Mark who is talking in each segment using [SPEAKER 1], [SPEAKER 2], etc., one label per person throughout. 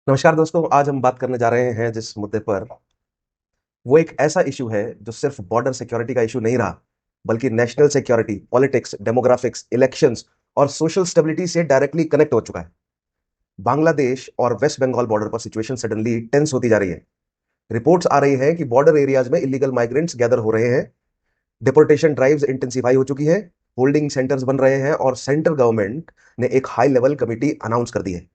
[SPEAKER 1] नमस्कार दोस्तों, आज हम बात करने जा रहे हैं जिस मुद्दे पर, वो एक ऐसा इशू है जो सिर्फ बॉर्डर सिक्योरिटी का इशू नहीं रहा, बल्कि national security, politics, demographics, elections और सोशल स्टेबिलिटी से डायरेक्टली कनेक्ट हो चुका है। बांग्लादेश और वेस्ट बंगाल बॉर्डर पर सिचुएशन सडनली टेंस होती जा रही है। रिपोर्ट्स आ रही हैं कि बॉर्डर एरियाज में इलीगल माइग्रेंट्स गैदर हो रहे हैं, डिपोर्टेशन ड्राइव्स इंटेंसिफाई हो चुकी है, होल्डिंग सेंटर्स बन रहे हैं और सेंट्रल गवर्नमेंट ने एक हाई लेवल कमिटी अनाउंस कर दी है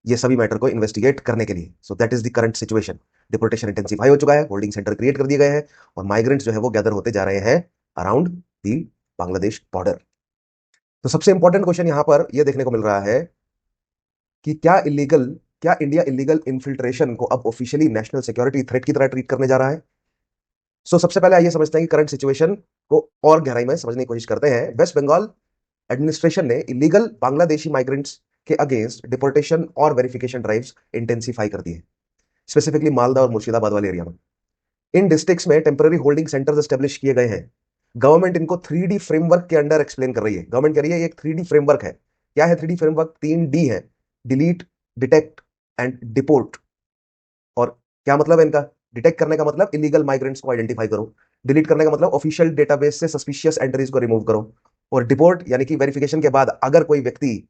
[SPEAKER 1] ये सभी मैटर को इन्वेस्टिगेट करने के लिए। सो that is the current situation. Deportation intensify हो चुका है, होल्डिंग सेंटर क्रिएट कर दिए गए हैं और माइग्रेंट्स जो है वो गैदर होते जा रहे हैं अराउंड दी बांग्लादेश बॉर्डर। तो सबसे इंपॉर्टेंट क्वेश्चन यहां पर यह देखने को मिल रहा है कि क्या इंडिया इलीगल इन्फिल्ट्रेशन को अब ऑफिशियली नेशनल सिक्योरिटी थ्रेट की तरह ट्रीट करने जा रहा है। सबसे पहले आइए समझते हैं कि करंट सिचुएशन को और गहराई में समझने की कोशिश करते हैं। वेस्ट बंगाल एडमिनिस्ट्रेशन ने इलीगल बांग्लादेशी माइग्रेंट्स के अगेंस्ट डिपोर्टेशन और वेरिफिकेशन ड्राइव्स इंटेंसिफाई कर दी है, स्पेसिफिकली मालदा और मुर्शिदाबाद वाले एरिया में। इन डिस्ट्रिक्ट्स में टेम्पररी होल्डिंग सेंटर्स एस्टेब्लिश किए गए हैं। गवर्नमेंट इनको 3D फ्रेमवर्क के अंडर एक्सप्लेन कर रही है। गवर्नमेंट कह रही है ये एक 3D फ्रेमवर्क है। क्या है 3D फ्रेमवर्क? 3D है: डिलीट, डिटेक्ट एंड डिपोर्ट। और क्या मतलब है इनका? डिटेक्ट करने का मतलब इलीगल माइग्रेंट्स को आइडेंटिफाई करो, डिलीट करने का मतलब ऑफिशियल डेटाबेस से सस्पिशियस एंट्रीज को रिमूव करो, और डिपोर्ट यानी कि वेरिफिकेशन के बाद अगर कोई व्यक्ति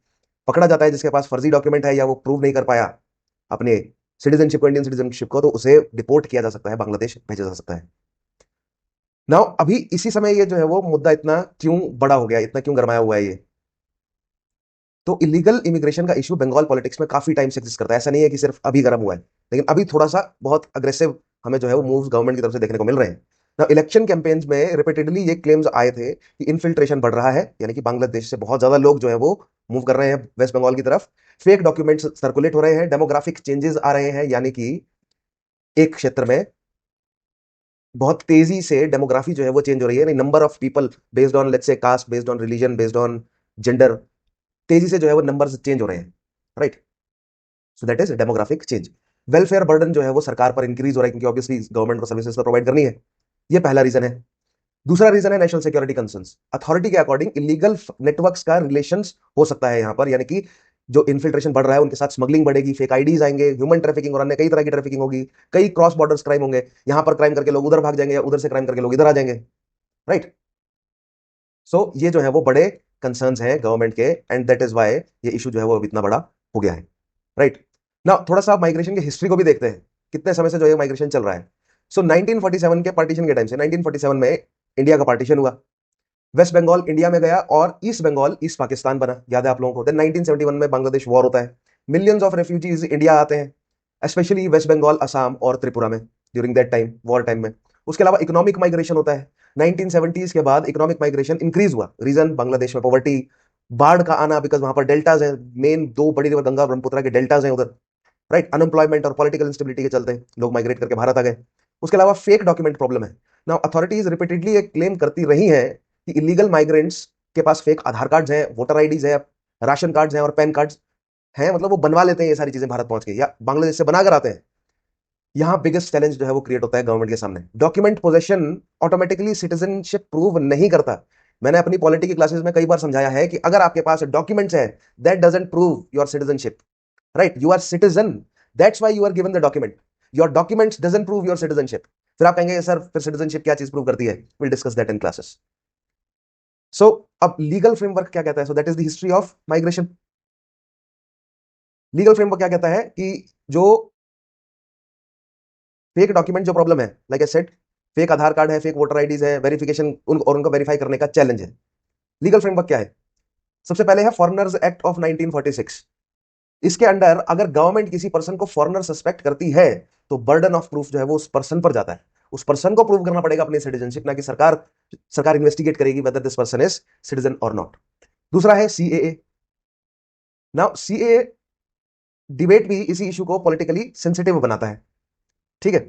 [SPEAKER 1] पकड़ा जाता है जिसके पास फर्जी डॉक्यूमेंट है या वो प्रूव नहीं कर पाया अपने सिटीजनशिप को, इंडियन सिटीजनशिप को, तो उसे डिपोर्ट किया जा सकता है, बांग्लादेश भेजा जा सकता है। नाउ अभी इसी समय ये जो है वो मुद्दा इतना क्यों बड़ा हो गया, इतना क्यों गरमाया हुआ है ये? तो इलीगल इमिग्रेशन का इशू बंगाल पॉलिटिक्स में काफी टाइम से एग्जिस्ट करता है। ऐसा नहीं है कि सिर्फ अभी गर्म हुआ है, लेकिन अभी थोड़ा सा बहुत अग्रेसिव हमें जो है वो मूव्स गवर्नमेंट की तरफ से देखने को मिल रहे हैं। ना इलेक्शन कैंपेन्स में रिपीटेडली ये क्लेम्स आए थे कि इन्फिल्ट्रेशन बढ़ रहा है, यानी कि बांग्लादेश से बहुत ज्यादा लोग जो है वो मूव कर रहे हैं वेस्ट बंगाल की तरफ। फेक डॉक्यूमेंट्स सर्कुलेट हो रहे हैं, डेमोग्राफिक चेंजेस आ रहे हैं, यानी कि एक क्षेत्र में बहुत तेजी से डेमोग्राफी जो है वो चेंज हो रही है। Number of people based on let's say caste, based on religion, based on gender, तेजी से जो है वो नंबर्स चेंज हो रहे हैं, right. So that is demographic change. Welfare burden जो है वो सरकार पर इंक्रीज हो रहा है, क्योंकि ऑब्वियसली गवर्नमेंट को सर्विसेज तो प्रोवाइड करनी है। ये पहला रीजन है। दूसरा रीजन है नेशनल सिक्योरिटी कंसर्न्स। अथॉरिटी के अकॉर्डिंग इलीगल नेटवर्क्स का रिलेशंस हो सकता है यहां पर, यानी कि जो इन्फिल्ट्रेशन बढ़ रहा है उनके साथ स्मगलिंग बढ़ेगी, फेक आईडीज आएंगे, ह्यूमन ट्रैफिकिंग और अन्य कई तरह की ट्रैफिकिंग होगी, कई क्रॉस बॉर्डर्स क्राइम होंगे। यहां पर क्राइम करके लोग उधर भाग जाएंगे या उधर से क्राइम करके लोग इधर आ जाएंगे, राइट। ये जो है वो बड़े कंसर्न्स हैं गवर्नमेंट के, एंड दैट इज वाई ये इशू जो है वो अब इतना बड़ा हो गया है, राइट। ना थोड़ा सा माइग्रेशन की हिस्ट्री को भी देखते हैं, कितने समय से जो है माइग्रेशन चल रहा है। 1947 के पार्टीशन के टाइम से, 1947 में इंडिया का पार्टीशन हुआ, वेस्ट बंगाल इंडिया में गया और ईस्ट बंगाल ईस्ट पाकिस्तान बना, याद है आप लोगों को। देन 1971 में बांग्लादेश वॉर होता है, मिलियंस ऑफ रेफ्यूजीज इंडिया आते हैं, स्पेशली वेस्ट बंगाल, असम और त्रिपुरा में during that time, war time में। उसके अलावा इकोनॉमिक माइग्रेशन होता है। 1970s के बाद इकोनॉमिक माइग्रेशन इंक्रीज हुआ। रीजन बांग्लादेश में पॉवर्टी, बाढ़ का आना, बिकॉज वहां पर डेल्टाज हैं, मेन दो बड़ी रिवर गंगा और ब्रह्मपुत्र के डेल्टाज हैं उधर, राइट। अनएम्प्लॉयमेंट और पॉलिटिकल इंस्टेबिलिटी के चलते लोग माइग्रेट करके भारत आ गए। उसके अलावा फेक डॉक्यूमेंट प्रॉब्लम है। नाउ अथॉरिटीज रिपीटेडली एक क्लेम करती रही हैं कि इलीगल माइग्रेंट्स के पास फेक आधार कार्ड्स हैं, वोटर आईडीज है, राशन कार्ड्स हैं और पैन कार्ड्स हैं, मतलब वो बनवा लेते हैं ये सारी चीजें भारत पहुंच के या बांग्लादेश से बनाकर आते हैं। यहां बिगेस्ट चैलेंज जो है वो क्रिएट होता है गवर्नमेंट के सामने। Document possession automatically citizenship prove नहीं करता। मैंने अपनी पॉलिटी की क्लासेस में कई बार समझाया है कि अगर आपके पास डॉक्यूमेंट्स है, that doesn't prove your citizenship, right. You are citizen, that's why you are given the document. Your documents doesn't prove your citizenship. फिर आप कहेंगे सर फिर सिटीजनशिप क्या चीज प्रूव करती है? Will discuss that in classes. So अब legal framework क्या कहता है? So that is the history of migration. Legal framework क्या कहता है कि जो फेक डॉक्यूमेंट जो प्रॉब्लम है, like I said, fake Aadhaar card है, फेक वोटर आईडीज है, वेरिफिकेशन और उनको वेरीफाई करने का चैलेंज है। लीगल फ्रेमवर्क क्या है? सबसे पहले है फॉरेनर्स एक्ट ऑफ 1946। इसके अंडर अगर गवर्नमेंट किसी पर्सन को फॉरेनर सस्पेक्ट करती है तो बर्डन ऑफ प्रूफ जो है वो उस पर्सन पर जाता है। उस पर्सन को प्रूव करना पड़ेगा अपनी सिटीजनशिप, ना कि सरकार। सरकार इन्वेस्टिगेट करेगी whether this person is citizen और नॉट। दूसरा है सीएए। नाउ सीएए डिबेट भी इसी इशू को पॉलिटिकली सेंसिटिव बनाता है, ठीक है।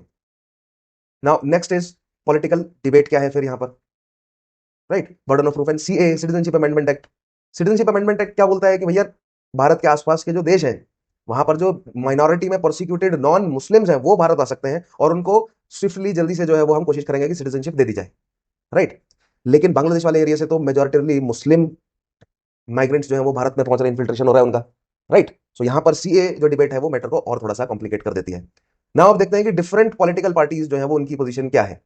[SPEAKER 1] Now next is political debate क्या है फिर यहां पर, right. Burden of proof and CA, citizenship amendment act. Citizenship amendment act क्या बोलता है कि भैया भारत के आसपास के जो देश हैं वहां पर जो माइनॉरिटी में प्रोसिक्यूटेड नॉन मुस्लिम्स हैं वो भारत आ सकते हैं और उनको स्विफ्टली जल्दी से जो है वो हम कोशिश करेंगे कि सिटीजनशिप दे दी जाए, राइट। लेकिन बांग्लादेश वाले एरिया से तो मेजोरिटी मुस्लिम माइग्रेंट्स जो है वो भारत में पहुंच रहे हैं, इन्फिल्ट्रेशन हो रहा है उनका। राइट। सो यहां पर सीए जो डिबेट है वो मैटर को और थोड़ा सा कॉम्प्लिकेट कर देती है। नाउ अब देखते हैं कि डिफरेंट पॉलिटिकल पार्टीज जो है वो उनकी पोजीशन क्या है।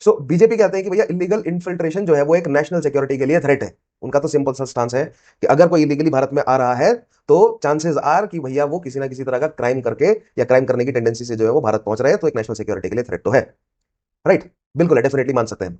[SPEAKER 1] सो बीजेपी कहते हैं कि भैया इलीगल इन्फिल्ट्रेशन जो है वो एक नेशनल सिक्योरिटी के लिए थ्रेट है। उनका तो सिंपल सा स्टांस है कि अगर कोई इलीगली भारत में आ रहा है तो चांसेस आर कि भैया वो किसी ना किसी तरह का क्राइम करके या क्राइम करने की टेंडेंसी से जो है वो भारत पहुंच रहे हैं, तो एक नेशनल सिक्योरिटी के लिए थ्रेट तो है। राइट, बिल्कुल है, डेफिनेटली मान सकते हैं।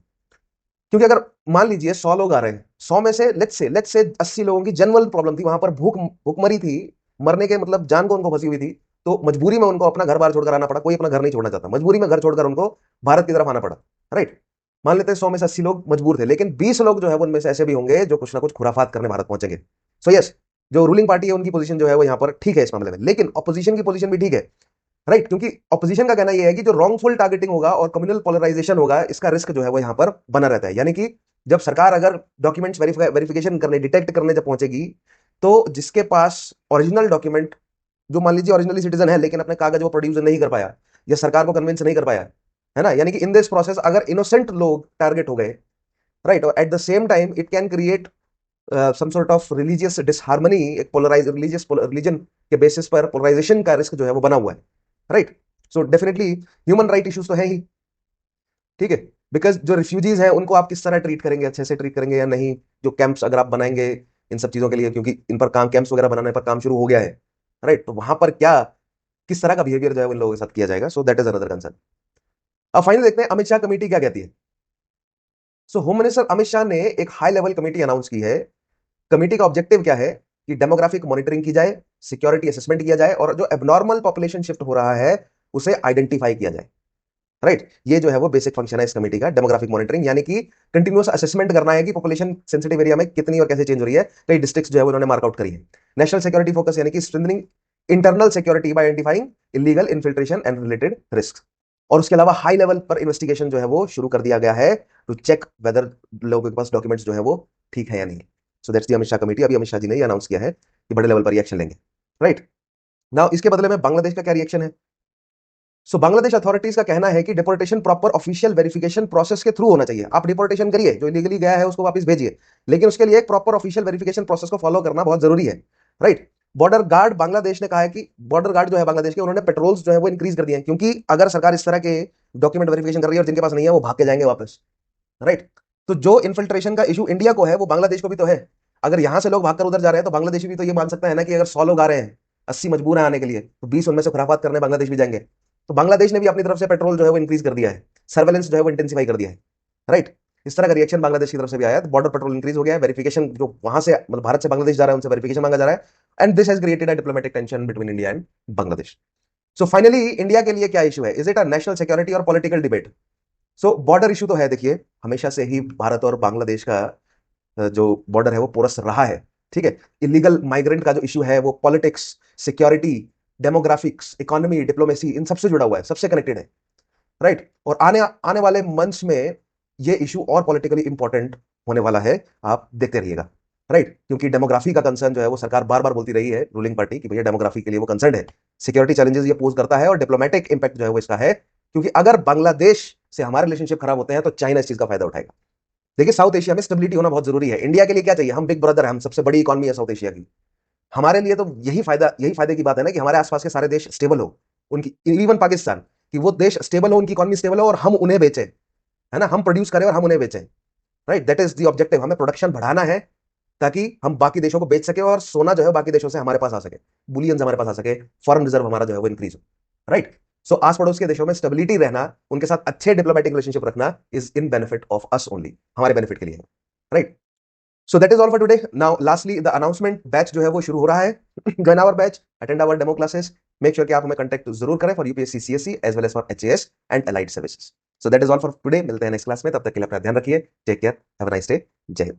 [SPEAKER 1] क्योंकि अगर मान लीजिए 100 लोग आ रहे हैं, 100 में से लेट्स से 80 लोगों की जनरल प्रॉब्लम थी, वहां पर भूख भूखमरी थी, मरने के मतलब जान को उनको फंसी हुई थी, तो मजबूरी में उनको अपना घर बार छोड़कर आना पड़ा। कोई अपना घर नहीं छोड़ना चाहता, मजबूरी में घर छोड़कर उनको भारत की तरफ आना पड़ा। राइट, मान लेते हैं 100 में से 80 लोग मजबूर थे, लेकिन 20 लोग जो है वो उनमें से ऐसे भी होंगे जो कुछ ना कुछ खुराफात करने भारत पहुंचेंगे। सो यस, जो रूलिंग पार्टी है उनकी पोजीशन जो है वो यहां पर ठीक है इस मामले में, लेकिन ऑपोजिशन की पोजीशन भी ठीक है। राइट, क्योंकि ऑपोजिशन का कहना यह है कि जो रॉन्गफुल टारगेटिंग होगा और कम्युनल पोलराइजेशन होगा, इसका रिस्क जो है वो यहां पर बना रहता है। यानी कि जब सरकार अगर डॉक्यूमेंट्स वेरिफिकेशन करने, डिटेक्ट करने जब पहुंचेगी, तो जिसके पास ओरिजिनल डॉक्यूमेंट, जो मान लीजिए ओरिजिनली सिटीजन है लेकिन अपने कागज वो प्रोड्यूस नहीं कर पाया या सरकार को कन्विंस नहीं कर पाया, है ना, यानी कि इन दिस प्रोसेस अगर इनोसेंट लोग टारगेट हो गए, राइट, और at the same time it can create some sort of religious disharmony, एक पोलराइज रिलीजन के बेसिस पर पोलराइजेशन का रिस्क जो है वो बना हुआ है। Right, so definitely human right issues तो है ही, ठीक है, बिकॉज जो रिफ्यूजीज हैं उनको आप किस तरह ट्रीट करेंगे, अच्छे से ट्रीट करेंगे या नहीं, जो कैंप्स अगर आप बनाएंगे इन सब चीजों के लिए, क्योंकि इन पर काम, कैंप्स वगैरह बनाने पर काम शुरू हो गया है। राइट, तो वहां पर क्या, किस तरह का बिहेवियर जो है उन लोगों के साथ किया जाएगा, सो दैट इज अनदर कंसर्न। अब फाइनल देखते हैं अमित शाह कमेटी क्या कहती है। So home minister Amit Shah ने एक हाई लेवल कमेटी अनाउंस की है। कमेटी का ऑब्जेक्टिव क्या है कि डेमोग्राफिक मॉनिटरिंग की जाए, सिक्योरिटी असेसमेंट किया जाए और जो एबनॉर्मल पॉपुलेशन शिफ्ट हो रहा है उसे आइडेंटिफाई किया जाए। राइट, ये जो है वो बेसिक फंक्शन है इस कमेटी का, डेमोग्राफिक मॉनिटरिंग, यानी कि कंटिन्यूअस असेसमेंट करना है कि पॉपुलेशन सेंसिटिव एरिया में कितनी और कैसे चेंज हो रही है। कई डिस्ट्रिक्ट्स जो है वो उन्होंने मार्कआउट करी है। नेशनल सिक्योरिटी फोकस यानी कि strengthening internal security bye identifying illegal infiltration and related risk. और उसके अलावा हाई लेवल पर इन्वेस्टिगेशन जो है वो शुरू कर दिया गया है टू चेक वेदर लोगों के पास डॉक्यूमेंट्स जो है वो ठीक है या नहीं। So that's the Amit Shah committee. अभी अमित शाह जी ने ये अनाउंस किया है कि बड़े लेवल पर रिएक्शन लेंगे। राइट, नाउ इसके बदले में बांग्लादेश का क्या रिएक्शन है। सो बांग्लादेश अथॉरिटीज का कहना है कि deportation proper official verification process के थ्रू होना चाहिए। आप डिपोर्टेशन करिए, जो इलीगली गया है उसको वापस भेजिए, लेकिन उसके लिए एक प्रॉपर ऑफिशियल वेरिफिकेशन प्रोसेस को फॉलो करना बहुत जरूरी है। राइट, बॉर्डर गार्ड बांग्लादेश ने कहा है कि बॉर्डर गार्ड जो है बांग्लादेश के, उन्होंने पेट्रोल्स जो है वो इंक्रीज कर दिए हैं, क्योंकि अगर सरकार इस तरह के डॉक्यूमेंट वेरिफिकेशन कर रही है और जिनके पास नहीं है वो भाग के जाएंगे वापस। राइट, तो जो इन्फिल्ट्रेशन का इशू इंडिया को है वो बांग्लादेश को भी तो है। अगर यहां से लोग भागकर उधर जा रहे हैं तो बांग्लादेशी भी तो ये मान सकता है ना कि अगर 100 लोग आ रहे हैं, 80 मजबूर हैं आने के लिए, तो 20 उनमें से खुराफात करने बांग्लादेश भी जाएंगे। तो बांग्लादेश ने भी अपनी तरफ से पेट्रोल जो है वो इंक्रीज कर दिया है, सर्वेलेंस जो है वो इंटेंसिफाई कर दिया है। राइट, इस तरह का रिएक्शन बांग्लादेश की तरफ से भी आया है। बॉर्डर पेट्रोल इंक्रीज हो गया है, वेरिफिकेशन जो वहां से मतलब भारत से बांग्लादेश जा रहा है उनसे वेरिफिकेशन मांगा जा रहा है, and this has created a diplomatic tension between India and Bangladesh. So finally India के लिए क्या इशू है, is it a national security और पॉलिटिकल डिबेट। सो बॉर्डर इशू तो है, देखिए हमेशा से ही भारत और बांग्लादेश का जो बॉर्डर है वो पोरस रहा है। ठीक है, इलीगल माइग्रेंट का जो इशू है वो politics, security, demographics, economy, diplomacy, इन सबसे जुड़ा हुआ है, सबसे कनेक्टेड है। राइट, और आने आने वाले मंथ्स में ये इशू और पॉलिटिकली इंपॉर्टेंट होने वाला है, आप देखते रहिएगा। राइट, क्योंकि डेमोग्राफी का कंसर्न जो है वो सरकार बार बार बोलती रही है, रूलिंग पार्टी, कि भैया डेमोग्राफी के लिए वो कंसर्न है। सिक्योरिटी चैलेंजेस ये पोज करता है और डिप्लोमेटिक इंपैक्ट जो है वो इसका है, क्योंकि अगर बांग्लादेश से हमारे रिलेशनशिप खराब होते हैं तो चाइना इस चीज का फायदा उठाएगा। देखिए साउथ एशिया में स्टेबिलिटी होना बहुत जरूरी है। इंडिया के लिए क्या चाहिए, हम बिग ब्रदर हैं, हम सबसे बड़ी इकॉनमी है साउथ एशिया की। हमारे लिए तो यही फायदे की बात है ना कि हमारे आसपास के सारे देश स्टेबल हो, उनकी, इवन पाकिस्तान, कि वो देश स्टेबल हो, उनकी इकॉनमी स्टेबल हो और हम उन्हें बेचें, है ना, हम प्रोड्यूस करें और हम उन्हें बेचें। Right, that is the objective, हमें प्रोडक्शन बढ़ाना है ताकि हम बाकी देशों को बेच सके और सोना जो है बाकी देशों से हमारे पास आ सके, बुलियन हमारे पास आ सके, फॉरेन रिजर्व हमारा जो है वो इंक्रीज हो। राइट, सो आस पड़ोस के देशों में स्टेबिलिटी रहना, उनके साथ अच्छे डिप्लोमेटिक रिलेशनशिप रखना is in benefit of us only, हमारे बेनिफिट के लिए। Right, so that is all for today. Now lastly the announcement, batch जो है वो शुरू हो रहा है। Join our batch, attend our demo classes, make sure कि आप हमें कांटेक्ट जरूर करें for UPSC CSC as well as for HAS and allied services. So that is all for today, मिलते हैं नेक्स्ट क्लास में, तब तक के लिए अपना ध्यान रखिए, take care, have a nice day, जय हिंद।